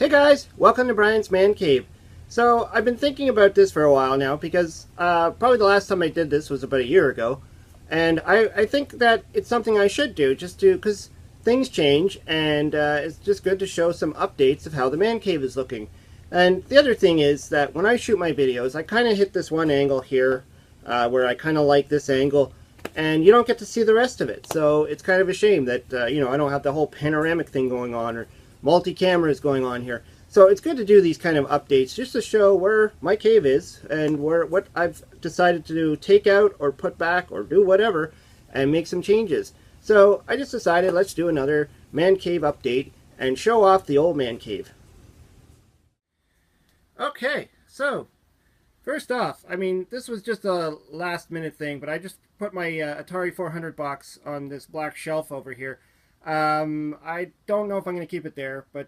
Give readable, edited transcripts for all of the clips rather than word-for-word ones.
Hey guys, welcome to Brian's Man Cave. So I've been thinking about this for a while now because probably the last time I did this was about a year ago, and I think that it's something I should do just to because things change and it's just good to show some updates of how the man cave is looking. And the other thing is that when I shoot my videos, I kind of hit this one angle here where I kind of like this angle, and you don't get to see the rest of it. So it's kind of a shame that I don't have the whole panoramic thing going on or multi-cameras going on here. So it's good to do these kind of updates just to show where my cave is and what I've decided to do, take out or put back or do whatever and make some changes. So I just decided let's do another man cave update and show off the old man cave. Okay, so first off, I mean, this was just a last minute thing, but I just put my Atari 400 box on this black shelf over here. I don't know if I'm going to keep it there, but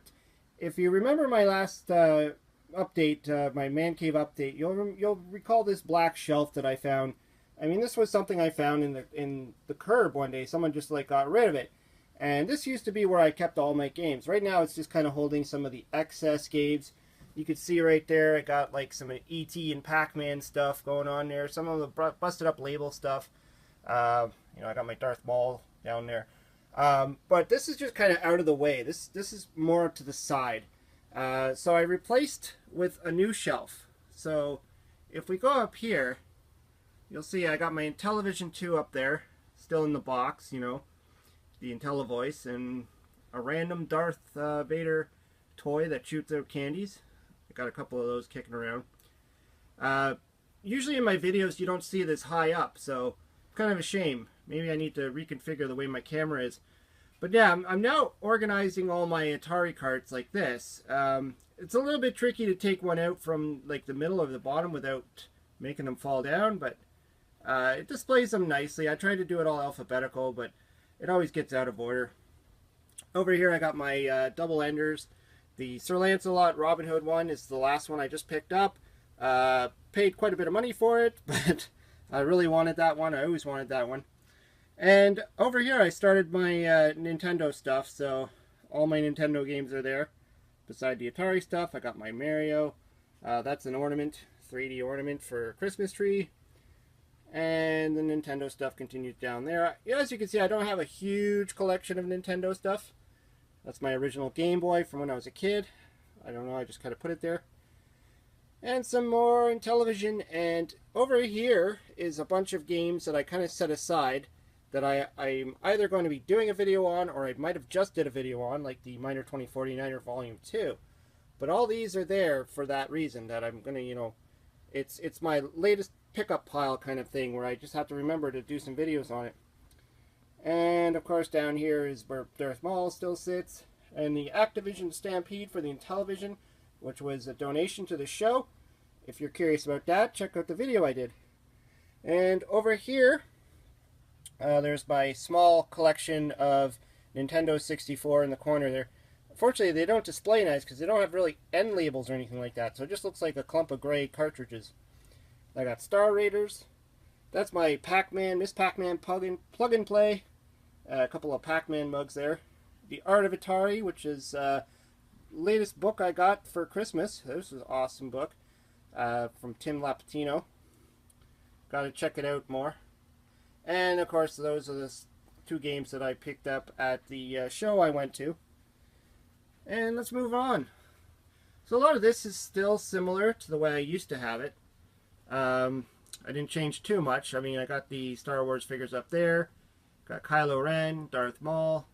if you remember my last update, my man cave update, you'll recall this black shelf that I found. I mean, this was something I found in the curb one day. Someone just like got rid of it, and this used to be where I kept all my games. Right now, it's just kind of holding some of the excess games. You can see right there, I got like some E.T. and Pac-Man stuff going on there. Some of the busted up label stuff. I got my Darth Maul down there. But this is just kind of out of the way. This is more to the side. So I replaced with a new shelf. So if we go up here, you'll see I got my Intellivision 2 up there, still in the box, the IntelliVoice, and a random Darth Vader toy that shoots out candies. I got a couple of those kicking around. Usually in my videos you don't see this high up, so kind of a shame. Maybe I need to reconfigure the way my camera is. But yeah, I'm now organizing all my Atari carts like this. It's a little bit tricky to take one out from like the middle or the bottom without making them fall down, but it displays them nicely. I try to do it all alphabetical, but it always gets out of order. Over here I got my double enders. The Sir Lancelot Robin Hood one is the last one I just picked up. Paid quite a bit of money for it, but I really wanted that one. I always wanted that one. And over here I started my Nintendo stuff, so all my Nintendo games are there. Beside the Atari stuff, I got my Mario. That's an ornament, 3D ornament for a Christmas tree. And the Nintendo stuff continues down there. As you can see, I don't have a huge collection of Nintendo stuff. That's my original Game Boy from when I was a kid. I don't know, I just kind of put it there. And some more Intellivision. And over here is a bunch of games that I kind of set aside that I'm either going to be doing a video on or I might have just did a video on, like the Miner 2049er Volume 2. But all these are there for that reason, that I'm going to, it's my latest pickup pile kind of thing where I just have to remember to do some videos on it. And of course down here is where Darth Maul still sits, and the Activision Stampede for the Intellivision, which was a donation to the show. If you're curious about that, check out the video I did. And over here, there's my small collection of Nintendo 64 in the corner there. Unfortunately, they don't display nice because they don't have really end labels or anything like that, so it just looks like a clump of gray cartridges. I got Star Raiders. That's my Pac-Man, Miss Pac-Man plug and play. A couple of Pac-Man mugs there. The Art of Atari, which is latest book I got for Christmas. This is an awesome book from Tim Lapatino. Got to check it out more. And of course, those are the two games that I picked up at the show I went to. And let's move on. So a lot of this is still similar to the way I used to have it. I didn't change too much. I mean, I got the Star Wars figures up there. Got Kylo Ren, Darth Maul.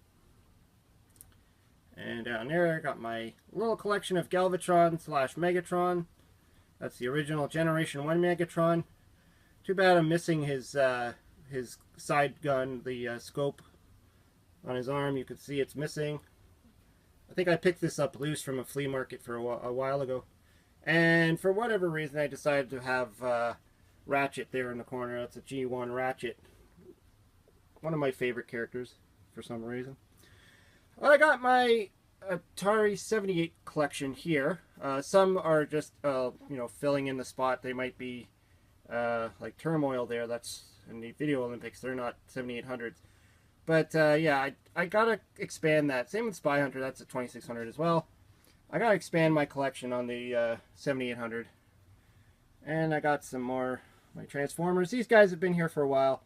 And down there, I got my little collection of Galvatron / Megatron. That's the original Generation 1 Megatron. Too bad I'm missing his side gun, the scope on his arm. You can see it's missing. I think I picked this up loose from a flea market for a while ago. And for whatever reason, I decided to have Ratchet there in the corner. That's a G1 Ratchet. One of my favorite characters for some reason. I got my Atari 78 collection here. Some are just, filling in the spot. They might be like Turmoil there. That's in the Video Olympics. They're not 7800s. But yeah, I gotta expand that. Same with Spy Hunter. That's a 2600 as well. I gotta expand my collection on the 7800. And I got some more my Transformers. These guys have been here for a while.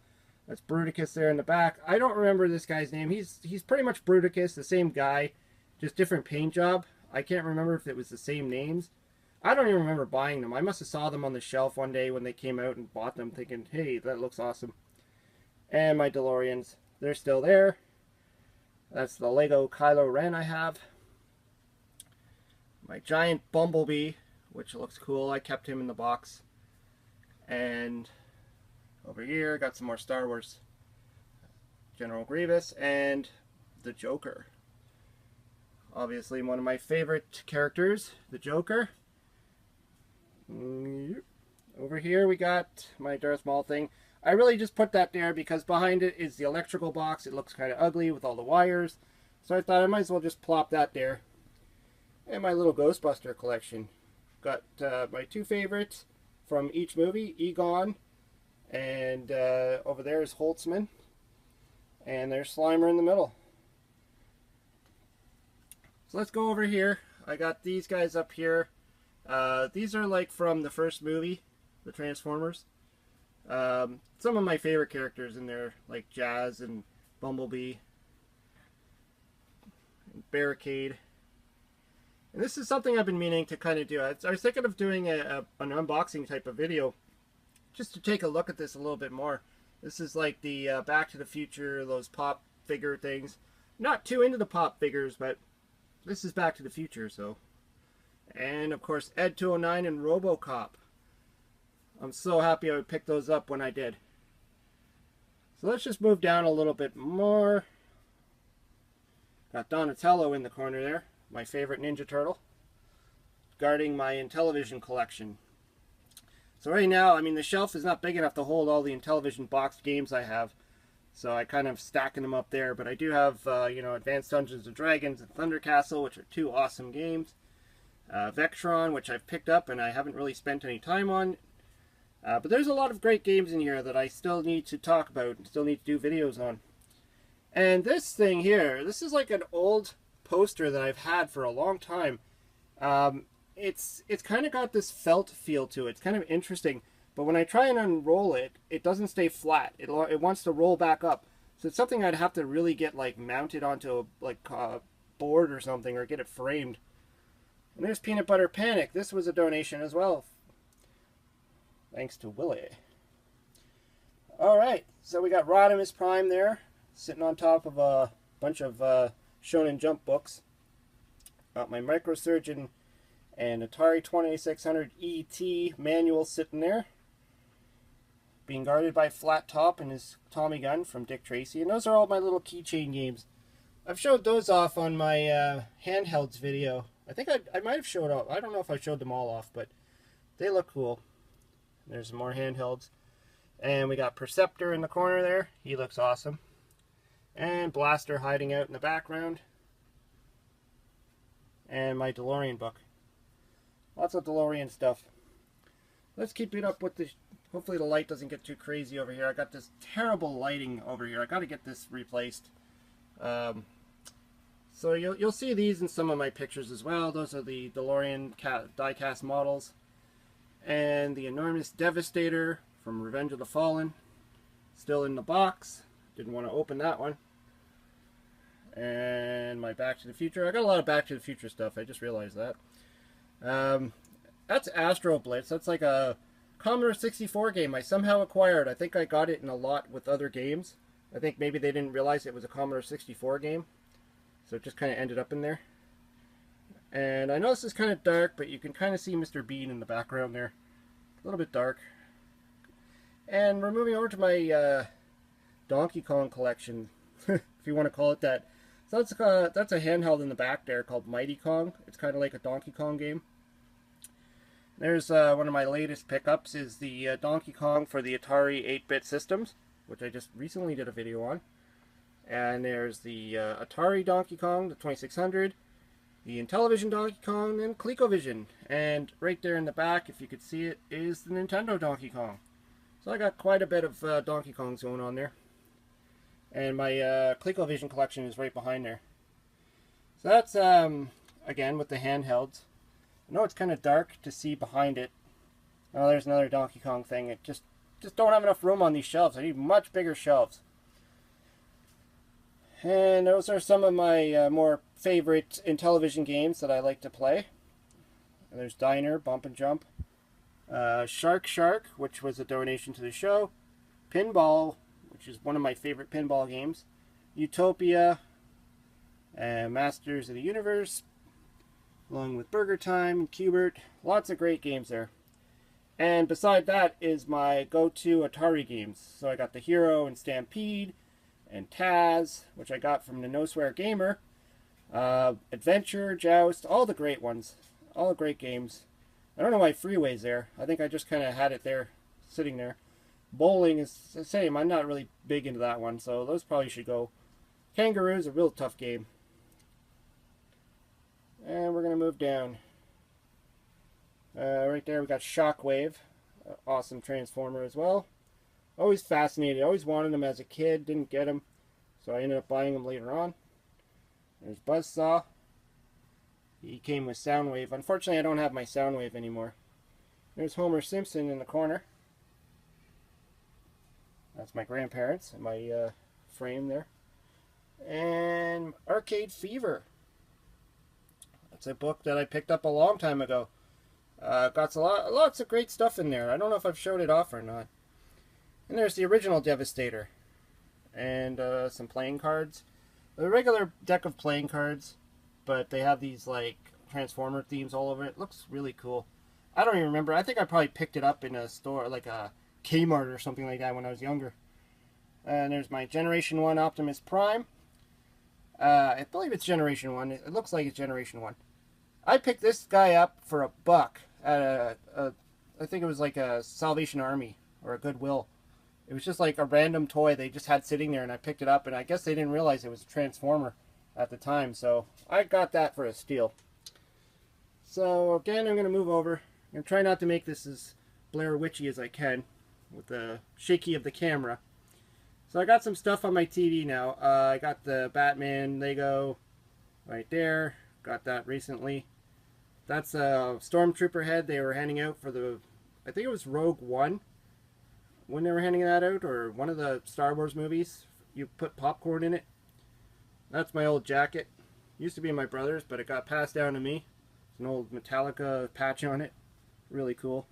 That's Bruticus there in the back. I don't remember this guy's name. He's pretty much Bruticus, the same guy, just different paint job. I can't remember if it was the same names. I don't even remember buying them. I must have saw them on the shelf one day when they came out and bought them thinking, hey, that looks awesome. And my DeLoreans, they're still there. That's the Lego Kylo Ren I have. My giant Bumblebee, which looks cool. I kept him in the box. And over here, got some more Star Wars. General Grievous and the Joker. Obviously one of my favorite characters, the Joker. Over here we got my Darth Maul thing. I really just put that there because behind it is the electrical box. It looks kind of ugly with all the wires. So I thought I might as well just plop that there. And my little Ghostbuster collection. Got my two favorites from each movie, Egon, and over there is Holtzman, and there's Slimer in the middle. So let's go over here. I got these guys up here. These are like from the first movie, the Transformers. Some of my favorite characters in there, like Jazz and Bumblebee, and Barricade. And this is something I've been meaning to kind of do. I was thinking of doing an unboxing type of video just to take a look at this a little bit more. This is like the Back to the Future, those pop figure things. Not too into the pop figures, but this is Back to the Future, so. And of course, Ed 209 and RoboCop. I'm so happy I picked those up when I did. So let's just move down a little bit more. Got Donatello in the corner there. My favorite Ninja Turtle, guarding my Intellivision collection. So right now, I mean, the shelf is not big enough to hold all the Intellivision boxed games I have, so I kind of stacking them up there. But I do have, you know, Advanced Dungeons and Dragons and Thunder Castle, which are two awesome games. Vectron, which I've picked up and I haven't really spent any time on. But there's a lot of great games in here that I still need to talk about and still need to do videos on. And this thing here, this is like an old poster that I've had for a long time. It's kind of got this felt feel to it. It's kind of interesting, but when I try and unroll it, it doesn't stay flat. It wants to roll back up. So it's something I'd have to really get like mounted onto a board or something, or get it framed. And there's Peanut Butter Panic. This was a donation as well, thanks to Willie. Alright, so we got Rodimus Prime there, sitting on top of a bunch of Shonen Jump books. Got my Microsurgeon and Atari 2600 ET manual sitting there, being guarded by Flat Top and his Tommy gun from Dick Tracy. And those are all my little keychain games. I've showed those off on my handhelds video. I think I might have showed off. I don't know if I showed them all off, but they look cool. There's some more handhelds. And we got Perceptor in the corner there. He looks awesome. And Blaster hiding out in the background. And my DeLorean book. Lots of DeLorean stuff. Let's keep it up with the... Hopefully the light doesn't get too crazy over here. I got this terrible lighting over here. I got to get this replaced. So you'll see these in some of my pictures as well. Those are the DeLorean die-cast models. And the enormous Devastator from Revenge of the Fallen. Still in the box. Didn't want to open that one. And my Back to the Future. I got a lot of Back to the Future stuff. I just realized that. That's Astro Blitz. That's like a Commodore 64 game I somehow acquired. I think I got it in a lot with other games. I think maybe they didn't realize it was a Commodore 64 game. So it just kind of ended up in there. And I know this is kind of dark, but you can kind of see Mr. Bean in the background there. A little bit dark. And we're moving over to my Donkey Kong collection, if you want to call it that. So that's a handheld in the back there called Mighty Kong. It's kind of like a Donkey Kong game. There's one of my latest pickups is the Donkey Kong for the Atari 8-bit systems, which I just recently did a video on. And there's the Atari Donkey Kong, the 2600, the Intellivision Donkey Kong, and ColecoVision. And right there in the back, if you could see it, is the Nintendo Donkey Kong. So I got quite a bit of Donkey Kongs going on there. And my ColecoVision collection is right behind there. So that's again with the handhelds. I know it's kind of dark to see behind it. Oh, there's another Donkey Kong thing. It just don't have enough room on these shelves. I need much bigger shelves. And those are some of my more favorite Intellivision games that I like to play. There's Diner, Bump and Jump. Shark Shark, which was a donation to the show. Pinball, which is one of my favorite pinball games. Utopia. Masters of the Universe. Along with Burger Time and Q*bert. Lots of great games there. And beside that is my go-to Atari games. So I got the Hero and Stampede. And Taz, which I got from the No Swear Gamer. Adventure, Joust, all the great ones. All the great games. I don't know why Freeway's there. I think I just kind of had it there, sitting there. Bowling is the same. I'm not really big into that one, so those probably should go. Kangaroo is a real tough game. And we're going to move down. Right there we got Shockwave. Awesome Transformer as well. Always fascinated. Always wanted him as a kid. Didn't get him. So I ended up buying him later on. There's Buzzsaw. He came with Soundwave. Unfortunately, I don't have my Soundwave anymore. There's Homer Simpson in the corner. That's my grandparents in my frame there. And Arcade Fever. That's a book that I picked up a long time ago. Got lots of great stuff in there. I don't know if I've showed it off or not. And there's the original Devastator. And some playing cards. The regular deck of playing cards, but they have these like Transformer themes all over it. Looks really cool. I don't even remember. I think I probably picked it up in a store, like a Kmart or something like that when I was younger. And there's my Generation 1 Optimus Prime. I believe it's Generation 1. It looks like it's Generation 1. I picked this guy up for $1 at I think it was like a Salvation Army or a Goodwill. It was just like a random toy they just had sitting there, and I picked it up, and I guess they didn't realize it was a Transformer at the time, so I got that for a steal. So again, I'm going to move over. I'm going to try not to make this as Blair Witchy as I can with the shaky of the camera. So I got some stuff on my TV now. I got the Batman Lego right there. Got that recently. That's a Stormtrooper head they were handing out for the, I think it was Rogue One. When they were handing that out, or one of the Star Wars movies, you put popcorn in it. That's my old jacket. Used to be my brother's, but it got passed down to me. It's an old Metallica patch on it. Really cool.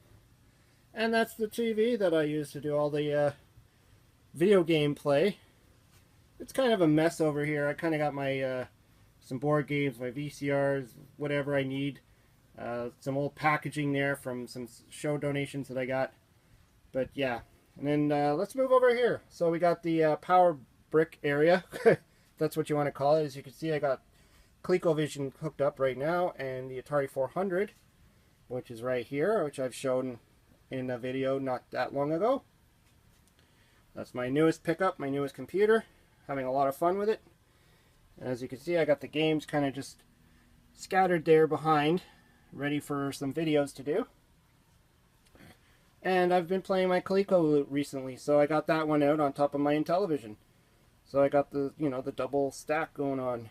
And that's the TV that I use to do all the video game play. It's kind of a mess over here. I kind of got my some board games, my VCRs, whatever I need. Some old packaging there from some show donations that I got. But yeah. And then let's move over here. So we got the power brick area. That's what you want to call it. As you can see, I got ColecoVision hooked up right now, and the Atari 400, which is right here, which I've shown in a video not that long ago. That's my newest pickup, my newest computer. Having a lot of fun with it. And as you can see, I got the games kind of just scattered there behind, ready for some videos to do. And I've been playing my Coleco recently, so I got that one out on top of my Intellivision. So I got the, you know, the double stack going on.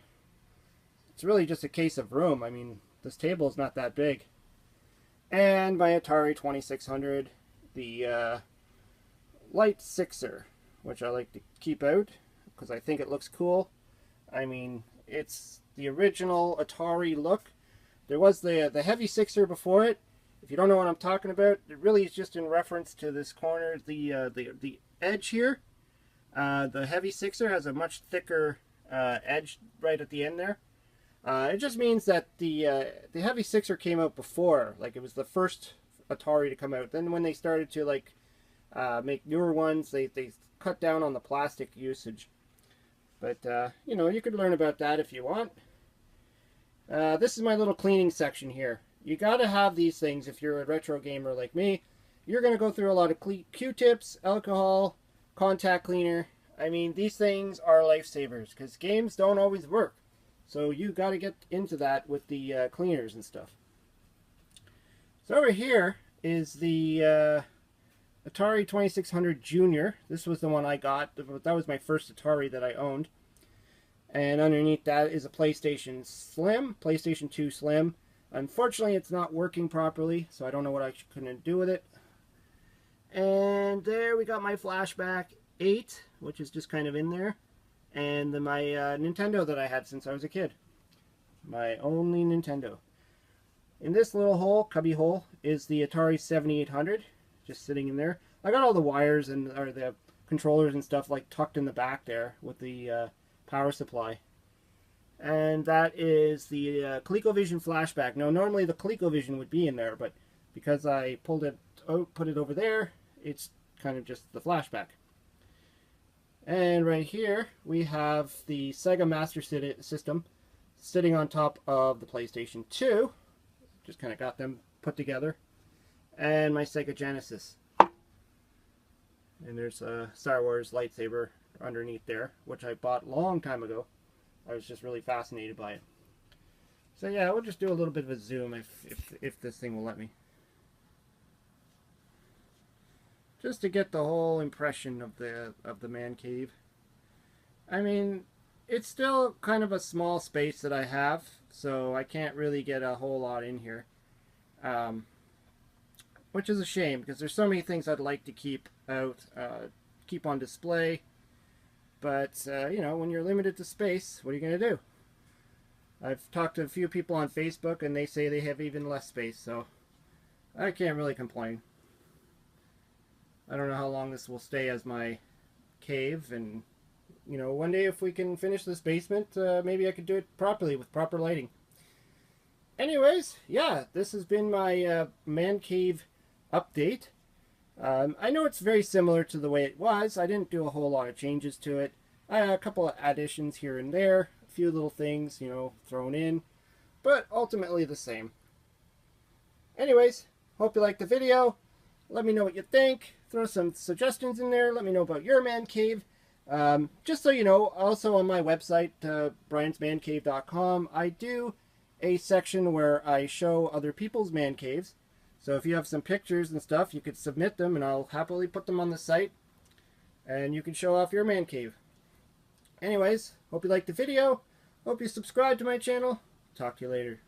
It's really just a case of room. I mean, this table is not that big. And my Atari 2600, the Light Sixer, which I like to keep out because I think it looks cool. I mean, it's the original Atari look. There was the Heavy Sixer before it. If you don't know what I'm talking about, it really is just in reference to this corner, the edge here. The Heavy Sixer has a much thicker edge right at the end there. It just means that the Heavy Sixer came out before, like it was the first Atari to come out. Then when they started to like make newer ones, they cut down on the plastic usage. But you know, you could learn about that if you want. This is my little cleaning section here. You gotta have these things if you're a retro gamer like me. You're gonna go through a lot of Q-tips, alcohol, contact cleaner. I mean, these things are lifesavers because games don't always work. So you gotta get into that with the cleaners and stuff. So over here is the Atari 2600 Junior. This was the one I got. That was my first Atari that I owned. And underneath that is a PlayStation Slim, PlayStation 2 Slim. Unfortunately, it's not working properly, so I don't know what I couldn't do with it. And there we got my Flashback 8, which is just kind of in there. And my Nintendo that I had since I was a kid. My only Nintendo. In this little hole, cubby hole, is the Atari 7800, just sitting in there. I got all the wires and or the controllers and stuff like tucked in the back there with the power supply. And that is the ColecoVision Flashback. Now, normally the ColecoVision would be in there, but because I pulled it out, put it over there, it's kind of just the Flashback. And right here, we have the Sega Master System sitting on top of the PlayStation 2. Just kind of got them put together. And my Sega Genesis. And there's a Star Wars lightsaber underneath there, which I bought a long time ago. I was just really fascinated by it. So yeah, we'll just do a little bit of a zoom if this thing will let me. Just to get the whole impression of the man cave. I mean, it's still kind of a small space that I have, so I can't really get a whole lot in here. Which is a shame, because there's so many things I'd like to keep out, keep on display. But, you know, when you're limited to space, what are you going to do? I've talked to a few people on Facebook, and they say they have even less space, so I can't really complain. I don't know how long this will stay as my cave, and, you know, one day if we can finish this basement, maybe I could do it properly with proper lighting. Anyways, yeah, this has been my man cave update. I know it's very similar to the way it was. I didn't do a whole lot of changes to it. I had a couple of additions here and there, a few little things, you know, thrown in, but ultimately the same. Anyways, hope you liked the video. Let me know what you think. Throw some suggestions in there. Let me know about your man cave. Just so you know, also on my website, briansmancave.com, I do a section where I show other people's man caves. So if you have some pictures and stuff, you could submit them and I'll happily put them on the site. And you can show off your man cave. Anyways, hope you liked the video. Hope you subscribe to my channel. Talk to you later.